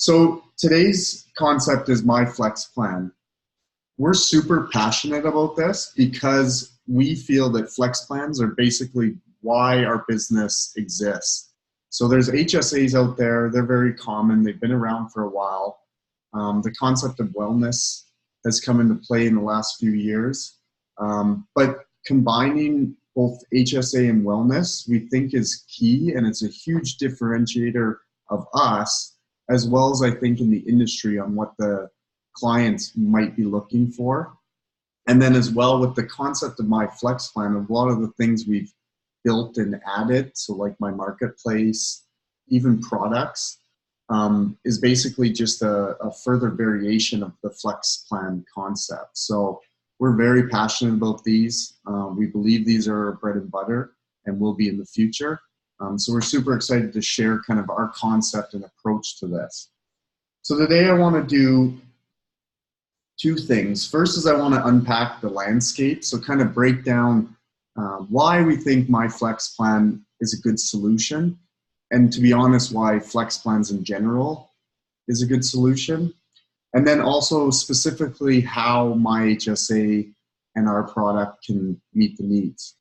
So today's concept is myFlexplan. We're super passionate about this because we feel that flex plans are basically why our business exists. So there's HSAs out there. They're very common. They've been around for a while. The concept of wellness has come into play in the last few years. But combining both HSA and wellness, we think is key, and it's a huge differentiator of us, as well as I think in the industry on what the clients might be looking for. And then as well with the concept of myFlexplan, a lot of the things we've built and added, so like my marketplace, even products, is basically just a further variation of the FlexPlan concept. So we're very passionate about these. We believe these are our bread and butter and will be in the future. So we're super excited to share kind of our concept and approach to this. So today I want to do two things. First is I want to unpack the landscape, so kind of break down why we think myFlexplan is a good solution, and to be honest, why flex plans in general is a good solution. And then also specifically how myHSA and our product can meet the needs.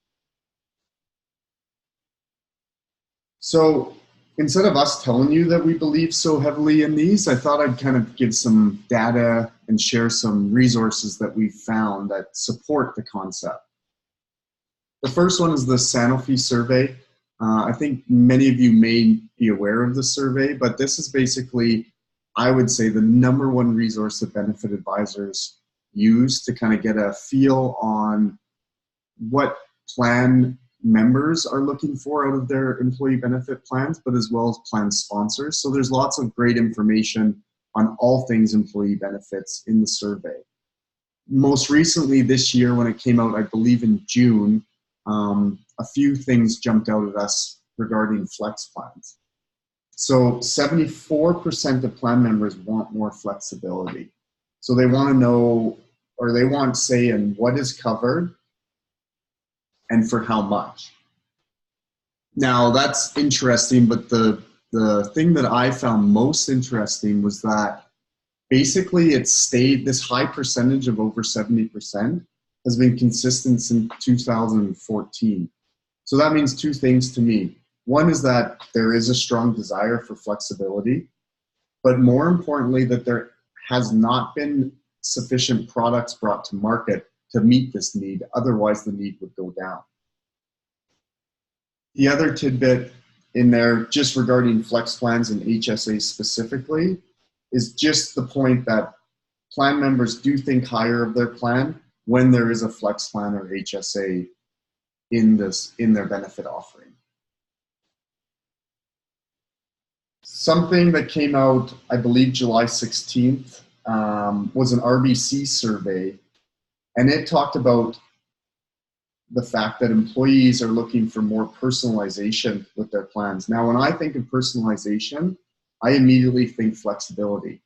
So instead of us telling you that we believe so heavily in these, I thought I'd kind of give some data and share some resources that we've found that support the concept. The first one is the Sanofi Survey. I think many of you may be aware of the survey, but this is basically, I would say, the #1 resource that benefit advisors use to kind of get a feel on what plan members are looking for out of their employee benefit plans, but as well as plan sponsors. So there's lots of great information on all things employee benefits in the survey. Most recently this year, when it came out, I believe in June, a few things jumped out at us regarding flex plans. So 74% of plan members want more flexibility. So they want to know, or they want say in what is covered and for how much. Now that's interesting, but the thing that I found most interesting was that basically it stayed, this high percentage of over 70% has been consistent since 2014. So that means two things to me. One is that there is a strong desire for flexibility, but more importantly, that there has not been sufficient products brought to market to meet this need. Otherwise, the need would go down. The other tidbit in there, just regarding flex plans and HSA specifically, is just the point that plan members do think higher of their plan when there is a flex plan or HSA in their benefit offering. Something that came out, I believe, July 16th, was an RBC survey, and it talked about the fact that employees are looking for more personalization with their plans. Now, when I think of personalization, I immediately think flexibility.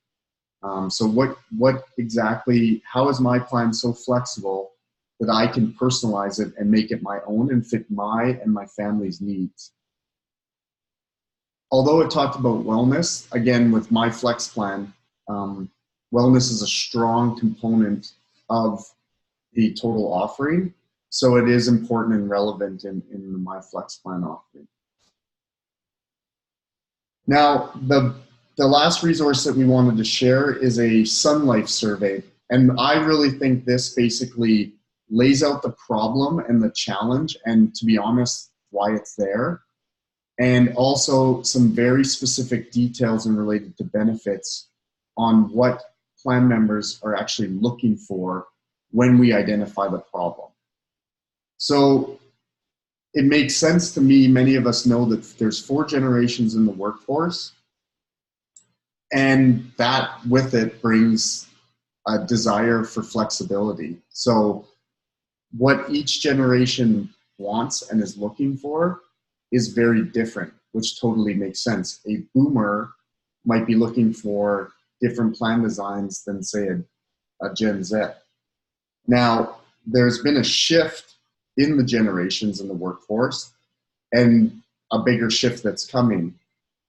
So what exactly, how is my plan so flexible that I can personalize it and make it my own and fit my and my family's needs? Although it talked about wellness, again, with myFlexplan, wellness is a strong component of the total offering. So it is important and relevant in the myFlexplan offering. Now, the last resource that we wanted to share is a Sun Life survey. And I really think this basically lays out the problem and the challenge, and to be honest, why it's there. And also some very specific details and related to benefits on what plan members are actually looking for when we identify the problem. So it makes sense to me. Many of us know that there's 4 generations in the workforce, and that with it brings a desire for flexibility. So what each generation wants and is looking for is very different, which totally makes sense. A boomer might be looking for different plan designs than, say, a Gen Z. Now, there's been a shift in the generations in the workforce, and a bigger shift that's coming.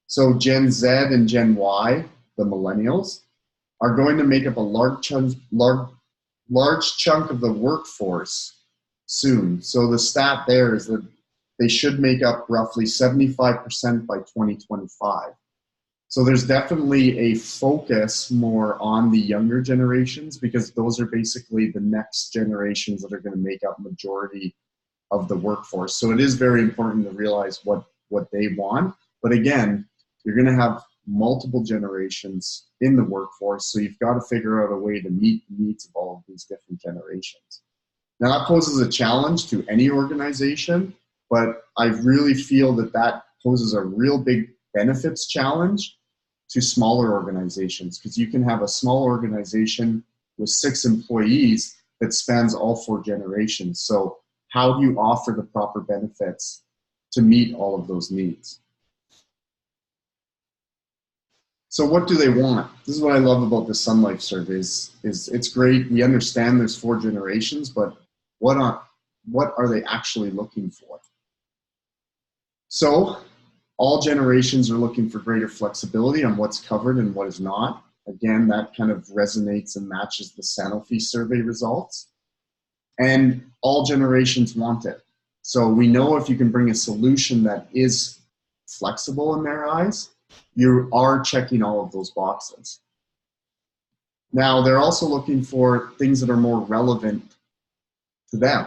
So Gen Z and Gen Y the millennials, are going to make up a large chunk of the workforce soon. So the stat there is that they should make up roughly 75% by 2025. So there's definitely a focus more on the younger generations, because those are basically the next generations that are going to make up majority of the workforce. So it is very important to realize what they want. But again, you're going to have multiple generations in the workforce, so you've got to figure out a way to meet the needs of all of these different generations. Now that poses a challenge to any organization, but I really feel that that poses a real big benefits challenge to smaller organizations, because you can have a small organization with 6 employees that spans all 4 generations. So how do you offer the proper benefits to meet all of those needs? So what do they want? This is what I love about the Sun Life surveys. Is it's great. We understand there's 4 generations, but what are they actually looking for? So all generations are looking for greater flexibility on what's covered and what is not. Again, that kind of resonates and matches the Sanofi survey results. And all generations want it. So we know if you can bring a solution that is flexible in their eyes, you are checking all of those boxes. Now, they're also looking for things that are more relevant to them.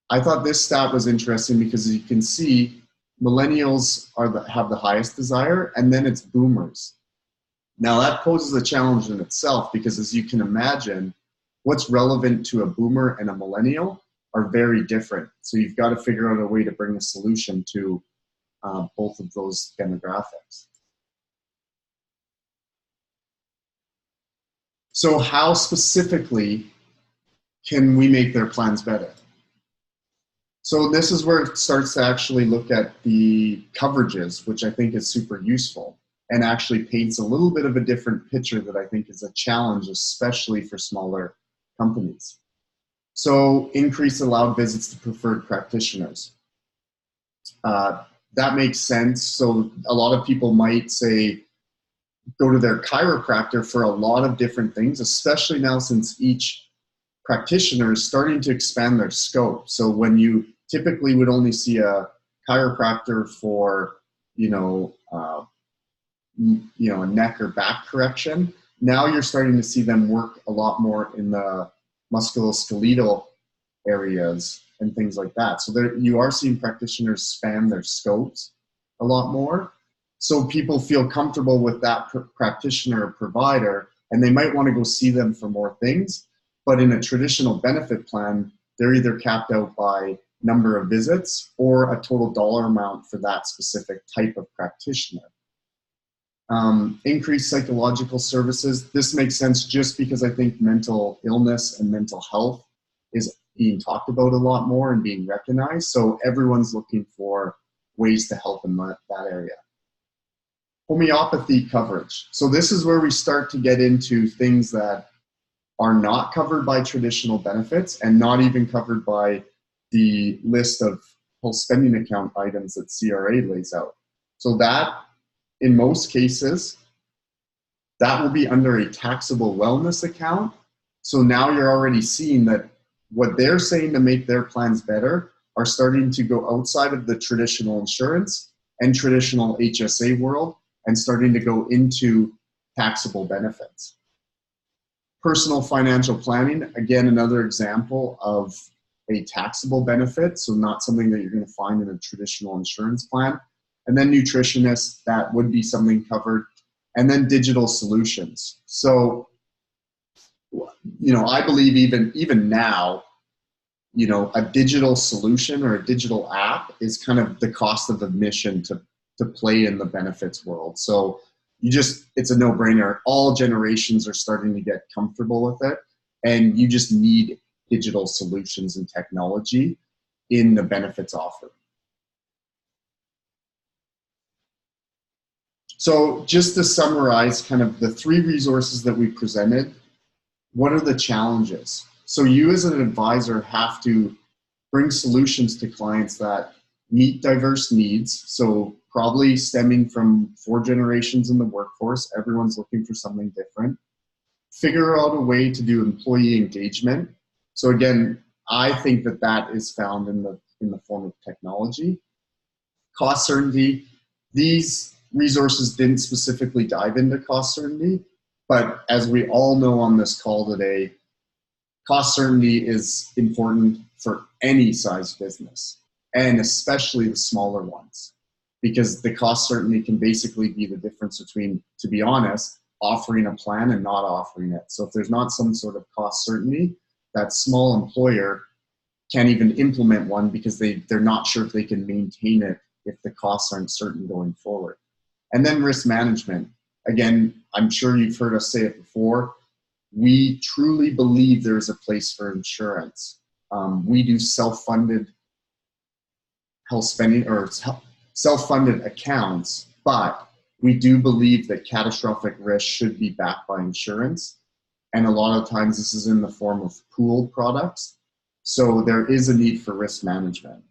I thought this stat was interesting because, as you can see, millennials have the highest desire, and then it's boomers. Now, that poses a challenge in itself because, as you can imagine, what's relevant to a boomer and a millennial are very different. So you've got to figure out a way to bring a solution to both of those demographics. So how specifically can we make their plans better? So this is where it starts to actually look at the coverages, which I think is super useful and actually paints a little bit of a different picture that I think is a challenge, especially for smaller companies. So increase allowed visits to preferred practitioners. That makes sense. So a lot of people might say, go to their chiropractor for a lot of different things, especially now since each practitioner is starting to expand their scope. So when you typically would only see a chiropractor for, a neck or back correction, now you're starting to see them work a lot more in the musculoskeletal areas and things like that. So there, you are seeing practitioners span their scopes a lot more. So people feel comfortable with that practitioner or provider, and they might want to go see them for more things. But in a traditional benefit plan, they're either capped out by number of visits or a total dollar amount for that specific type of practitioner. Increased psychological services. This makes sense just because I think mental illness and mental health is being talked about a lot more and being recognized. So everyone's looking for ways to help in that area. Homeopathy coverage. So this is where we start to get into things that are not covered by traditional benefits and not even covered by the list of whole spending account items that CRA lays out. So that, in most cases, that will be under a taxable wellness account. So now you're already seeing that what they're saying to make their plans better are starting to go outside of the traditional insurance and traditional HSA world and starting to go into taxable benefits. Personal financial planning, again, another example of a taxable benefit, so not something that you're going to find in a traditional insurance plan. And then nutritionists, that would be something covered. And then digital solutions. So, I believe even now, a digital solution or a digital app is kind of the cost of admission to play in the benefits world. So it's a no-brainer. All generations are starting to get comfortable with it, and you just need digital solutions and technology in the benefits offer. So just to summarize kind of the 3 resources that we presented, what are the challenges? So you as an advisor have to bring solutions to clients that meet diverse needs. So probably stemming from 4 generations in the workforce, everyone's looking for something different. Figure out a way to do employee engagement. So again, I think that that is found in the form of technology. Cost certainty. These resources didn't specifically dive into cost certainty, but as we all know on this call today, cost certainty is important for any size business, and especially the smaller ones, because the cost certainty can basically be the difference between, to be honest, offering a plan and not offering it. So if there's not some sort of cost certainty, that small employer can't even implement one because they're not sure if they can maintain it if the costs aren't certain going forward. And then risk management. Again, I'm sure you've heard us say it before. We truly believe there is a place for insurance. We do self-funded health spending or self-funded accounts, but we do believe that catastrophic risk should be backed by insurance. And a lot of times this is in the form of pooled products. So there is a need for risk management.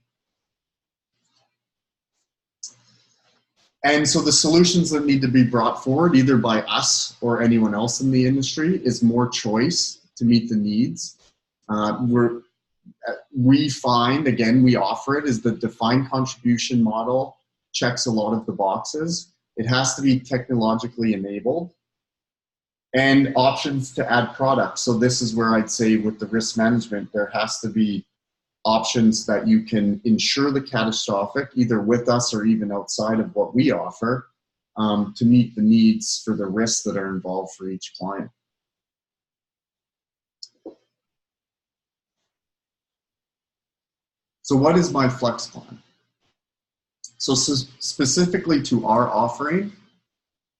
And so the solutions that need to be brought forward, either by us or anyone else in the industry, is more choice to meet the needs. We find, again, we offer it, is the defined contribution model checks a lot of the boxes. It has to be technologically enabled, and options to add products. So this is where I'd say with the risk management, there has to be options that you can insure the catastrophic, either with us or even outside of what we offer, to meet the needs for the risks that are involved for each client. So what is myFlexplan? So specifically to our offering,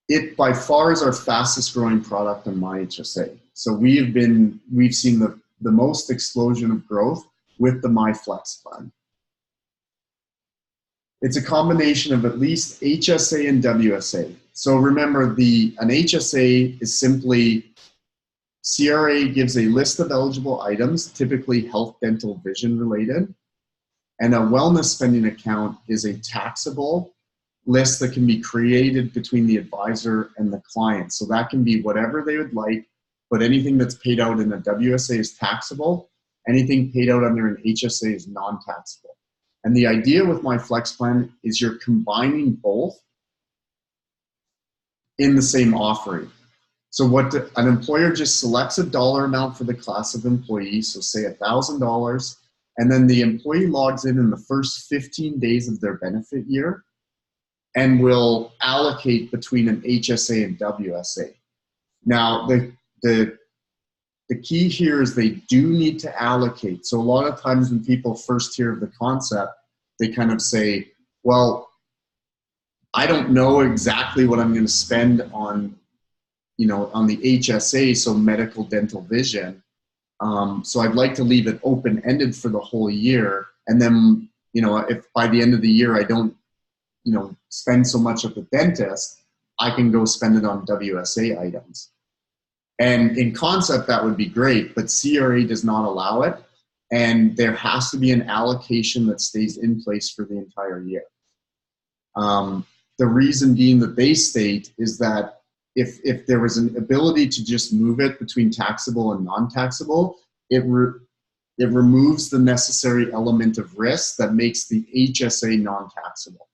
it by far is our fastest growing product in myHSA. So we've seen the most explosion of growth with the myFlexplan. It's a combination of at least HSA and WSA. So remember, an HSA is simply, CRA gives a list of eligible items, typically health, dental, vision related. And a wellness spending account is a taxable list that can be created between the advisor and the client. So that can be whatever they would like, but anything that's paid out in a WSA is taxable. Anything paid out under an HSA is non-taxable. And the idea with myFlexplan is you're combining both in the same offering. So an employer just selects a dollar amount for the class of employees, so say $1,000, and then the employee logs in the first 15 days of their benefit year and will allocate between an HSA and WSA. Now, the key here is they do need to allocate. So a lot of times when people first hear of the concept, they kind of say, well, I don't know exactly what I'm going to spend on, on the HSA, so medical, dental, vision. So I'd like to leave it open-ended for the whole year. And then, if by the end of the year I don't, spend so much at the dentist, I can go spend it on WSA items. And in concept, that would be great, but CRA does not allow it. And there has to be an allocation that stays in place for the entire year. The reason being that they state is that if there was an ability to just move it between taxable and non-taxable, it removes the necessary element of risk that makes the HSA non-taxable.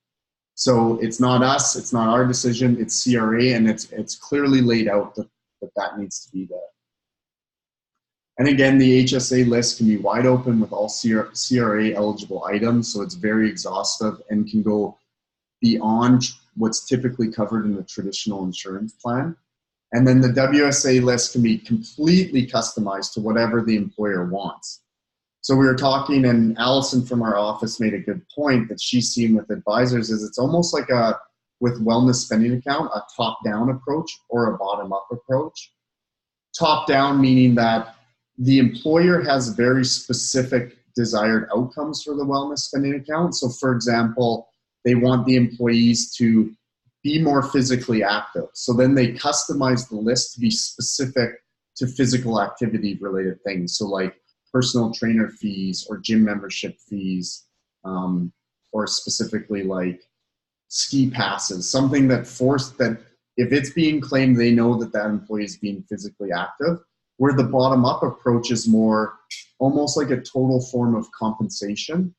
So it's not us, it's not our decision, it's CRA, and it's clearly laid out that needs to be there. And again, the HSA list can be wide open with all CRA eligible items, so it's very exhaustive and can go beyond what's typically covered in the traditional insurance plan. And then the WSA list can be completely customized to whatever the employer wants. So we were talking, and Allison from our office made a good point that she's seen with advisors, is it's almost like with wellness spending account, a top-down approach or a bottom-up approach. Top-down meaning that the employer has very specific desired outcomes for the wellness spending account. So for example, they want the employees to be more physically active. So then they customize the list to be specific to physical activity related things. So like personal trainer fees or gym membership fees, or specifically like ski passes, something that forced that if it's being claimed, they know that that employee is being physically active, where the bottom up approach is more almost like a total form of compensation,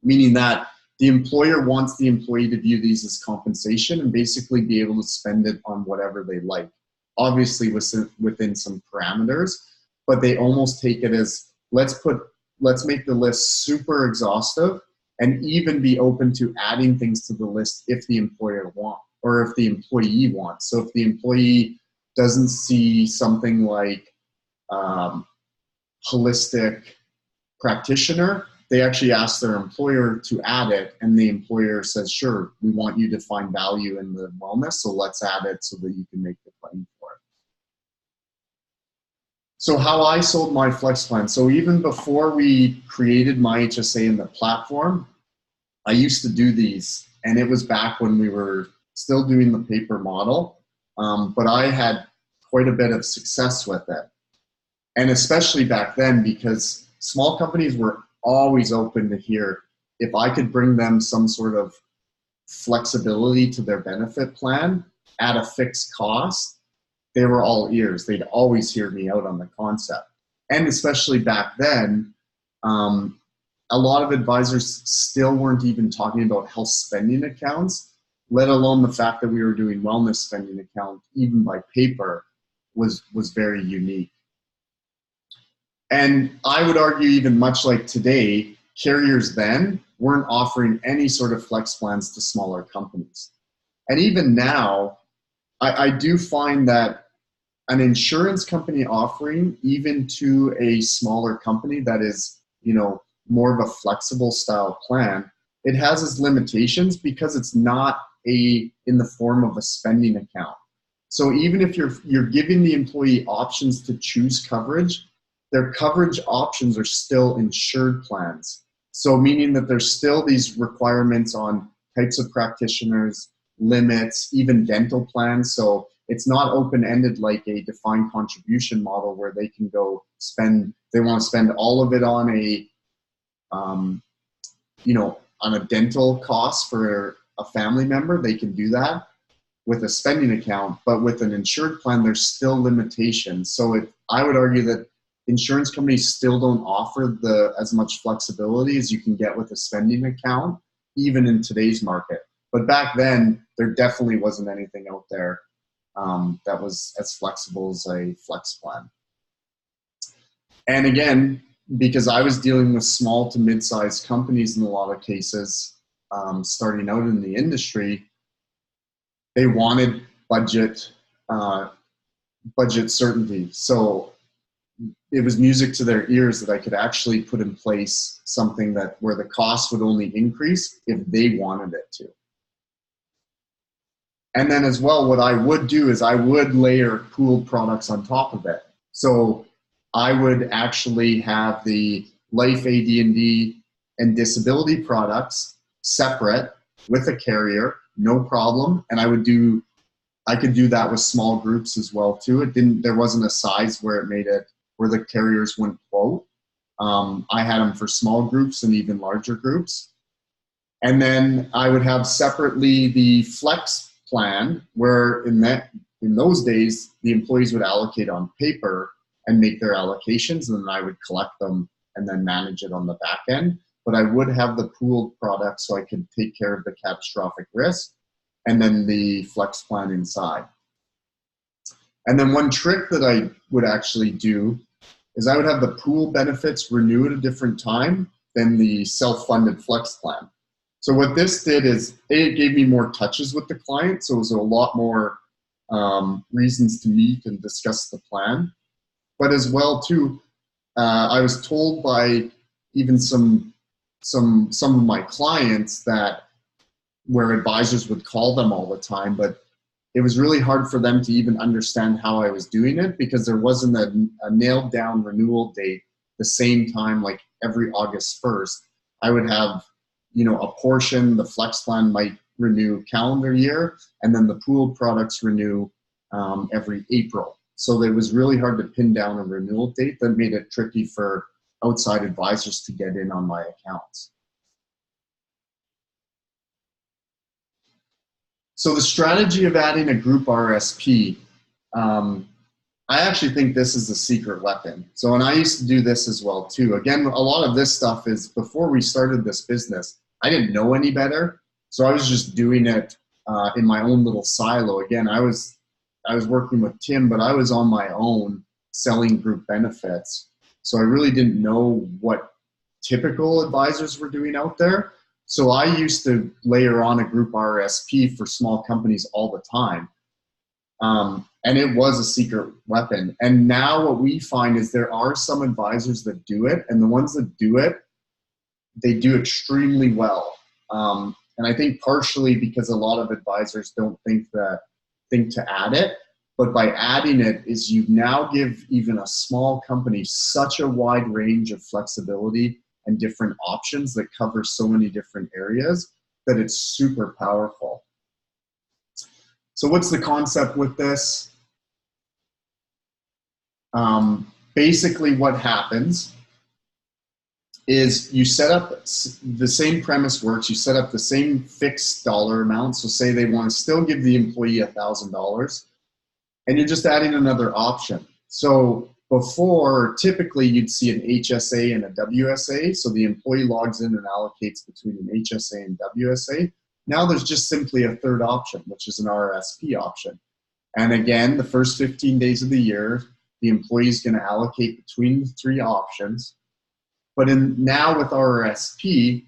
meaning that the employer wants the employee to view these as compensation and basically be able to spend it on whatever they like, obviously within some parameters, but they almost take it as let's make the list super exhaustive and even be open to adding things to the list if the employer wants or if the employee wants. So if the employee doesn't see something like holistic practitioner, they actually ask their employer to add it, and the employer says, sure, we want you to find value in the wellness, so let's add it so that you can make the claim for it. So how I sold my Flexplan. So even before we created myHSA in the platform, I used to do these, and it was back when we were still doing the paper model, but I had quite a bit of success with it. And especially back then, because small companies were always open to hear if I could bring them some sort of flexibility to their benefit plan at a fixed cost, they were all ears. They'd always hear me out on the concept. And especially back then, a lot of advisors still weren't even talking about health spending accounts, let alone the fact that we were doing wellness spending account, even by paper, was very unique. And I would argue, even much like today, carriers then weren't offering any sort of flex plans to smaller companies. And even now, I do find that an insurance company offering even to a smaller company that is, more of a flexible style plan, it has its limitations because it's not in the form of a spending account. So even if you're giving the employee options to choose coverage, their coverage options are still insured plans. So meaning that there's still these requirements on types of practitioners, limits, even dental plans. So it's not open-ended like a defined contribution model where they can go they want to spend all of it on on a dental cost for a family member. They can do that with a spending account, but with an insured plan, there's still limitations. So I would argue that insurance companies still don't offer as much flexibility as you can get with a spending account, even in today's market. But back then, there definitely wasn't anything out there that was as flexible as a flex plan. And again, because I was dealing with small to mid-sized companies in a lot of cases, starting out in the industry, they wanted budget certainty. So it was music to their ears that I could actually put in place something where the cost would only increase if they wanted it to. And then as well, what I would do is I would layer pooled products on top of it. So I would actually have the life AD&D and disability products separate with a carrier, no problem. And I could do that with small groups as well too. There wasn't a size where where the carriers wouldn't quote. I had them for small groups and even larger groups. And then I would have separately the flex plan, where in those days, the employees would allocate on paper and make their allocations, and then I would collect them and then manage it on the back end. But I would have the pooled product so I could take care of the catastrophic risk, and then the flex plan inside. And then one trick that I would actually do is I would have the pool benefits renew at a different time than the self-funded flex plan. So what this did is, it gave me more touches with the client, so it was a lot more reasons to meet and discuss the plan. But as well too, I was told by even some of my clients that where advisors would call them all the time, but it was really hard for them to even understand how I was doing it because there wasn't a nailed down renewal date the same time, like every August 1st. I would have, a portion, the flex plan might renew calendar year, and then the pooled products renew every April. So it was really hard to pin down a renewal date that made it tricky for outside advisors to get in on my accounts. So the strategy of adding a group RSP, I actually think this is the secret weapon. So, and I used to do this as well too. Again, a lot of this stuff is before we started this business, I didn't know any better. So I was just doing it in my own little silo. Again, I was working with Tim, but I was on my own selling group benefits. So I really didn't know what typical advisors were doing out there. So I used to layer on a group RSP for small companies all the time. And it was a secret weapon. And now what we find is there are some advisors that do it, and the ones that do it, they do extremely well. And I think partially because a lot of advisors don't think to add it, but by adding it is you now give even a small company such a wide range of flexibility and different options that cover so many different areas that it's super powerful. So what's the concept with this? Basically what happens is you set up the same premise works, you set up the same fixed dollar amount. So say they want to still give the employee $1,000 and you're just adding another option. So before, typically you'd see an HSA and a WSA. So the employee logs in and allocates between an HSA and WSA. Now there's just simply a third option, which is an RRSP option. And again, the first 15 days of the year, the employee is going to allocate between the three options. But now with RRSP,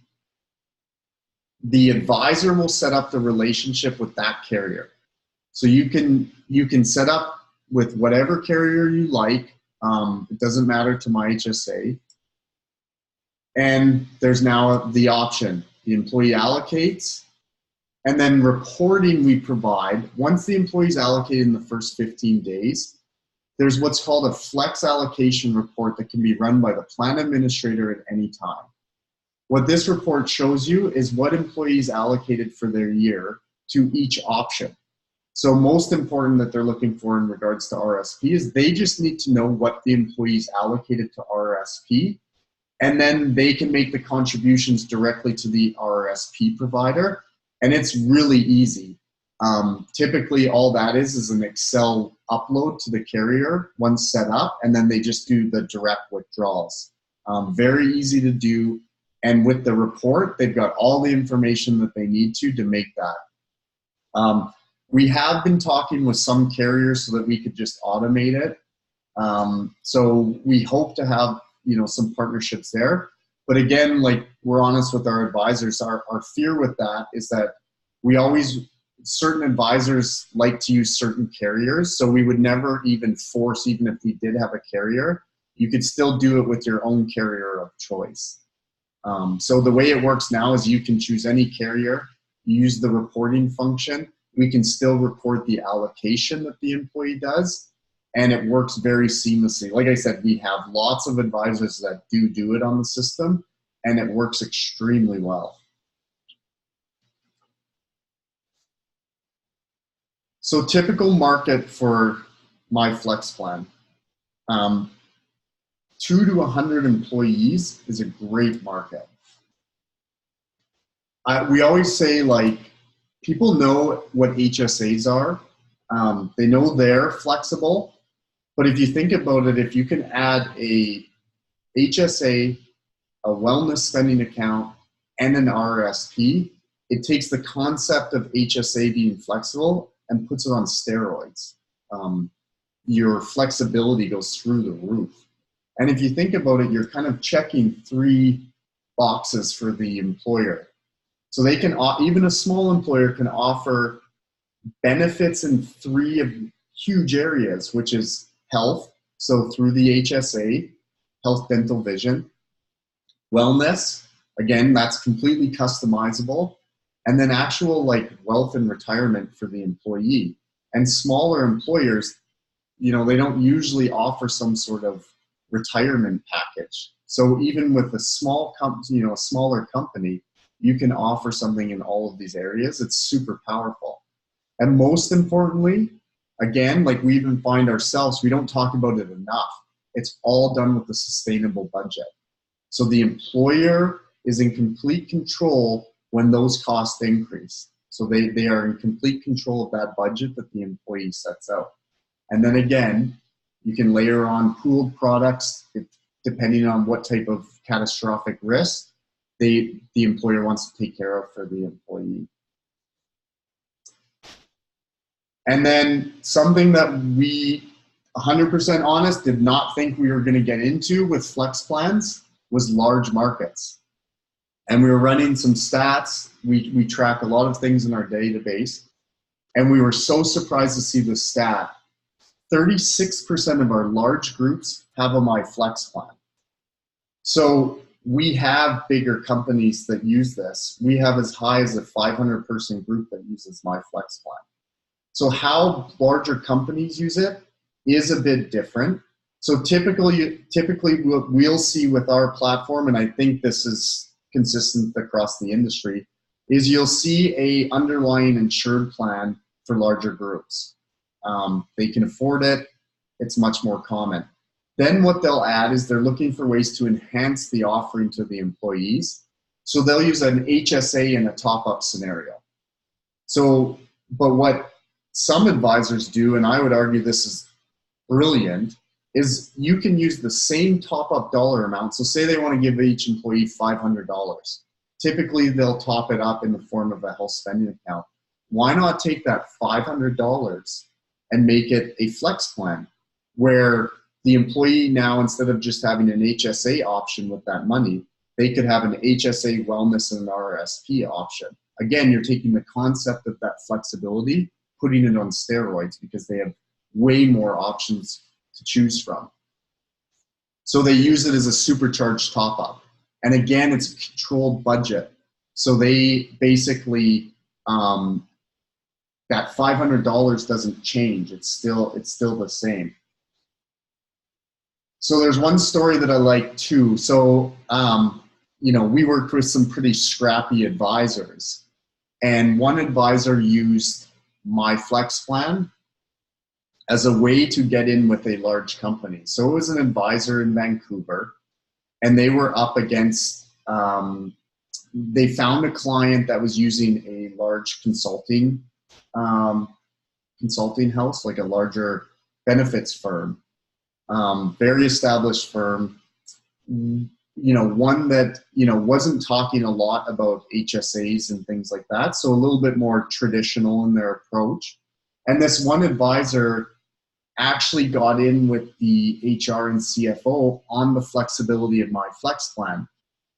the advisor will set up the relationship with that carrier. So you can set up with whatever carrier you like. It doesn't matter to myHSA. And there's now the option. The employee allocates, and then reporting we provide. Once the employee is allocated in the first 15 days, there's what's called a flex allocation report that can be run by the plan administrator at any time. What this report shows you is what employees allocated for their year to each option. So most important that they're looking for in regards to RSP is they just need to know what the employees allocated to RSP, and then they can make the contributions directly to the RSP provider. And it's really easy. Typically all that is an Excel upload to the carrier once set up, and then they just do the direct withdrawals. Very easy to do. And with the report, they've got all the information that they need to make that. We have been talking with some carriers so that we could just automate it. So we hope to have, some partnerships there. But again, like we're honest with our advisors, our fear with that is that certain advisors like to use certain carriers. So we would never even force, even if we did have a carrier, you could still do it with your own carrier of choice. So the way it works now is you can choose any carrier, use the reporting function. We can still report the allocation that the employee does, and it works very seamlessly. Like I said, we have lots of advisors that do it on the system, and it works extremely well. So typical market for myFlexplan, 2 to 100 employees is a great market. We always say, like, people know what HSAs are. They know they're flexible, but if you think about it, if you can add a HSA, a wellness spending account, and an RRSP, it takes the concept of HSA being flexible and puts it on steroids. Your flexibility goes through the roof. And if you think about it, you're kind of checking 3 boxes for the employer. So they can, even a small employer can offer benefits in 3 huge areas, which is health. So through the HSA, health, dental, vision, wellness, again, that's completely customizable. And then actual like wealth and retirement for the employee. And smaller employers, they don't usually offer some sort of retirement package. So even with a small company, a smaller company, you can offer something in all of these areas. It's super powerful. And most importantly, again, like we even find ourselves, we don't talk about it enough. It's all done with a sustainable budget. So the employer is in complete control when those costs increase. So they are in complete control of that budget that the employee sets out. And then again, you can layer on pooled products depending on what type of catastrophic risk the employer wants to take care of for the employee. And then something that we, 100% honest, did not think we were going to get into with flex plans was large markets. And we were running some stats. We track a lot of things in our database. And we were so surprised to see this stat. 36% of our large groups have a myFlexplan. So we have bigger companies that use this. We have as high as a 500-person group that uses myFlexplan. So how larger companies use it is a bit different. So typically what we'll see with our platform, and I think this is consistent across the industry, is you'll see a underlying insured plan for larger groups. They can afford it. It's much more common. Then what they'll add is they're looking for ways to enhance the offering to the employees. So they'll use an HSA in a top-up scenario. So, but what some advisors do, and I would argue this is brilliant, is you can use the same top-up dollar amount. So say they want to give each employee $500. Typically, they'll top it up in the form of a health spending account. Why not take that $500 and make it a flex plan where the employee now, instead of just having an HSA option with that money, they could have an HSA wellness and an RRSP option. Again, you're taking the concept of that flexibility, putting it on steroids because they have way more options to choose from. So they use it as a supercharged top up. And again, it's a controlled budget. So they basically, that $500 doesn't change. It's still the same. So there's one story that I like too. So, we worked with some pretty scrappy advisors, and one advisor used myFlexplan as a way to get in with a large company. So it was an advisor in Vancouver, and they were up against, they found a client that was using a large consulting house, like a larger benefits firm, very established firm, one that, wasn't talking a lot about HSAs and things like that. So a little bit more traditional in their approach. And this one advisor actually got in with the HR and CFO on the flexibility of myFlexplan.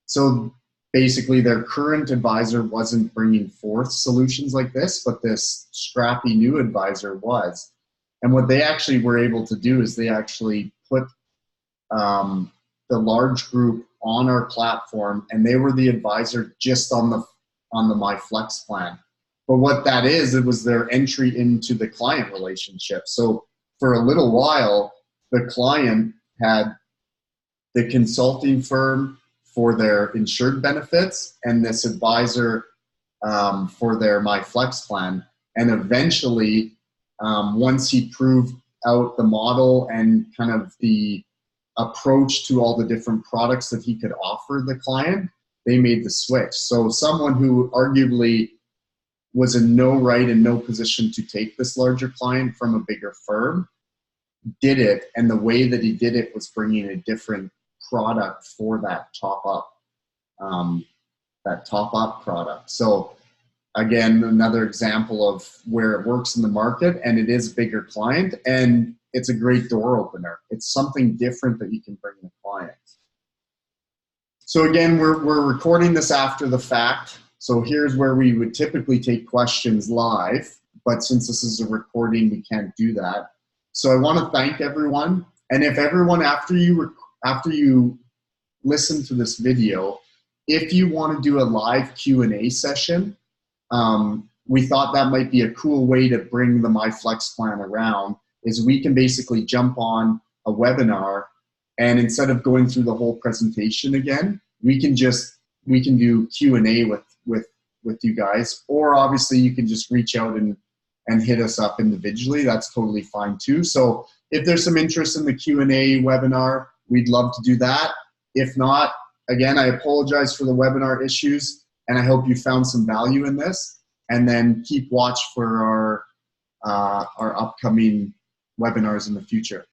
So basically their current advisor wasn't bringing forth solutions like this, but this scrappy new advisor was. And what they actually were able to do is they actually put the large group on our platform, and they were the advisor just on the myFlexplan. But what that is, it was their entry into the client relationship. So for a little while, the client had the consulting firm for their insured benefits and this advisor for their myFlexplan. And eventually, once he proved out the model and kind of the approach to all the different products that he could offer the client, they made the switch. So someone who arguably was in no right and no position to take this larger client from a bigger firm did it, and the way that he did it was bringing a different product for that top up product. So again, another example of where it works in the market, and it is a bigger client, and it's a great door opener. It's something different that you can bring the client. So again, we're recording this after the fact. So here's where we would typically take questions live, but since this is a recording, we can't do that. So I want to thank everyone. And if everyone, after you listen to this video, if you want to do a live Q&A session, we thought that might be a cool way to bring the myFlexplan around, is we can basically jump on a webinar, and instead of going through the whole presentation again, we can do Q&A with you guys, or obviously you can just reach out and hit us up individually. That's totally fine too. So if there's some interest in the Q&A webinar, we'd love to do that. If not, again, I apologize for the webinar issues, and I hope you found some value in this. and then keep watch for our upcoming webinars in the future.